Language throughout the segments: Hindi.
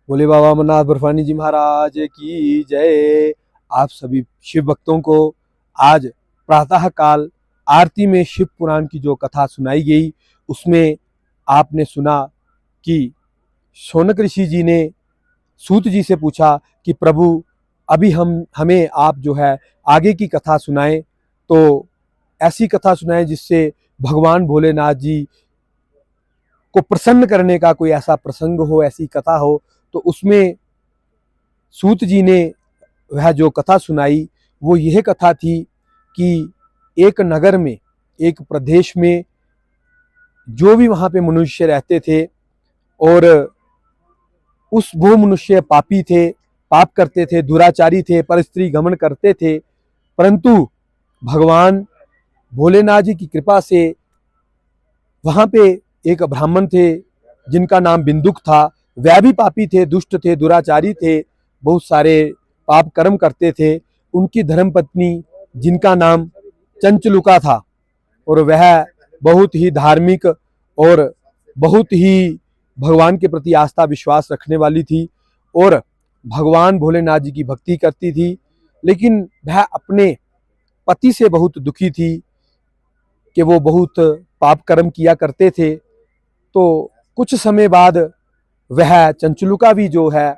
बोले बाबा अमरनाथ बर्फानी जी महाराज की जय। आप सभी शिव भक्तों को आज प्रातः काल आरती में शिव पुराण की जो कथा सुनाई गई, उसमें आपने सुना कि शौनक ऋषि जी ने सूत जी से पूछा कि प्रभु अभी हमें आप जो है आगे की कथा सुनाएं, तो ऐसी कथा सुनाएं जिससे भगवान भोलेनाथ जी को प्रसन्न करने का कोई ऐसा प्रसंग हो, ऐसी कथा हो। तो उसमें सूत जी ने वह जो कथा सुनाई वो यह कथा थी कि एक नगर में, एक प्रदेश में जो भी वहाँ पे मनुष्य रहते थे और वो मनुष्य पापी थे, पाप करते थे, दुराचारी थे, परस्त्री गमन करते थे, परंतु भगवान भोलेनाथ जी की कृपा से वहाँ पे एक ब्राह्मण थे जिनका नाम बिंदुक था। वह भी पापी थे, दुष्ट थे, दुराचारी थे, बहुत सारे पाप कर्म करते थे। उनकी धर्मपत्नी जिनका नाम चंचलुका था और वह बहुत ही धार्मिक और बहुत ही भगवान के प्रति आस्था विश्वास रखने वाली थी और भगवान भोलेनाथ जी की भक्ति करती थी। लेकिन वह अपने पति से बहुत दुखी थी कि वो बहुत पाप कर्म किया करते थे। तो कुछ समय बाद वह चंचलुका भी जो है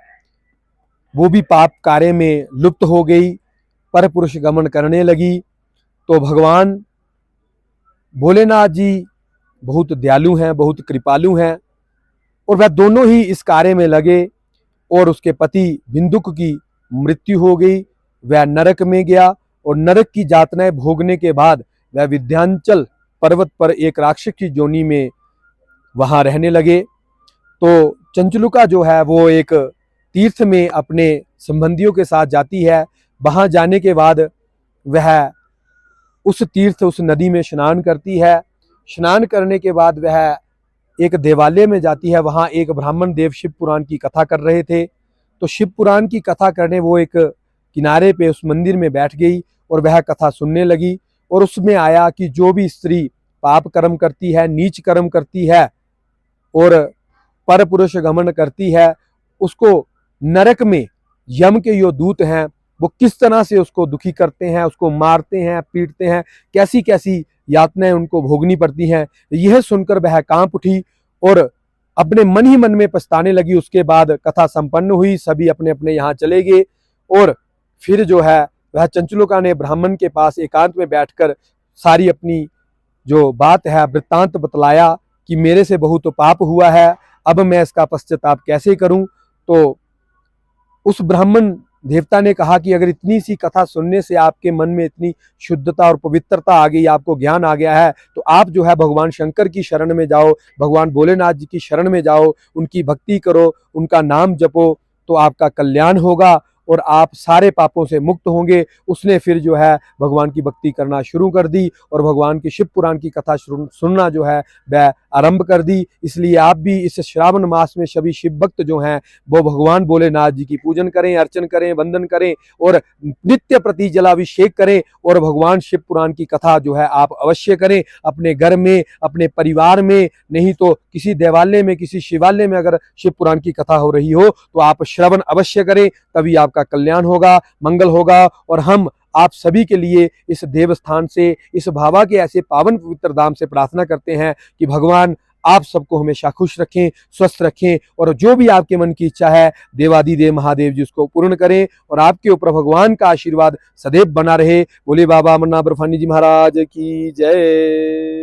वो भी पाप कार्य में लुप्त हो गई, पर पुरुष गमन करने लगी। तो भगवान भोलेनाथ जी बहुत दयालु हैं, बहुत कृपालु हैं और वह दोनों ही इस कार्य में लगे और उसके पति बिंदुक की मृत्यु हो गई। वह नरक में गया और नरक की यातनाएं भोगने के बाद वह विंध्याचल पर्वत पर एक राक्षस की जोनी में वहां रहने लगे। तो चंचलुका जो है वो एक तीर्थ में अपने संबंधियों के साथ जाती है। वहां जाने के बाद वह उस तीर्थ, उस नदी में स्नान करती है। स्नान करने के बाद वह एक देवालय में जाती है। वहां एक ब्राह्मण देव शिव पुराण की कथा कर रहे थे। तो शिव पुराण की कथा करने वो एक किनारे पे उस मंदिर में बैठ गई और वह कथा सुनने लगी। और उसमें आया कि जो भी स्त्री पाप कर्म करती है, नीच कर्म करती है और पर पुरुष गमन करती है, उसको नरक में यम के जो दूत हैं वो किस तरह से उसको दुखी करते हैं, उसको मारते हैं, पीटते हैं, कैसी कैसी यातनाएं उनको भोगनी पड़ती हैं। यह सुनकर वह कांप उठी और अपने मन ही मन में पछताने लगी। उसके बाद कथा संपन्न हुई, सभी अपने अपने यहाँ चले गए और फिर जो है वह चंचलुका ने ब्राह्मण के पास एकांत में बैठकर सारी अपनी जो बात है वृत्तांत बतलाया कि मेरे से बहुत पाप हुआ है, अब मैं इसका पश्चाताप कैसे करूं। तो उस ब्राह्मण देवता ने कहा कि अगर इतनी सी कथा सुनने से आपके मन में इतनी शुद्धता और पवित्रता आ गई, आपको ज्ञान आ गया है, तो आप जो है भगवान शंकर की शरण में जाओ, भगवान भोलेनाथ जी की शरण में जाओ, उनकी भक्ति करो, उनका नाम जपो, तो आपका कल्याण होगा और आप सारे पापों से मुक्त होंगे। उसने फिर जो है भगवान की भक्ति करना शुरू कर दी और भगवान की शिव पुराण की कथा सुनना जो है वह आरंभ कर दी। इसलिए आप भी इस श्रावण मास में सभी शिव भक्त जो हैं वो भगवान भोलेनाथ जी की पूजन करें, अर्चन करें, वंदन करें और नित्य प्रति जलाभिषेक करें और भगवान शिव पुराण की कथा जो है आप अवश्य करें अपने घर में, अपने परिवार में, नहीं तो किसी देवालय में, किसी शिवालय में अगर शिव पुराण की कथा हो रही हो तो आप श्रवण अवश्य करें, तभी आपका कल्याण होगा, मंगल होगा। और हम आप सभी के लिए इस देवस्थान से, इस बाबा के ऐसे पावन पवित्र धाम से प्रार्थना करते हैं कि भगवान आप सबको हमेशा खुश रखें, स्वस्थ रखें और जो भी आपके मन की इच्छा है देवादिदेव महादेव जी उसको पूर्ण करें और आपके ऊपर भगवान का आशीर्वाद सदैव बना रहे। बोले बाबा अमरनाथ बर्फानी जी महाराज की जय।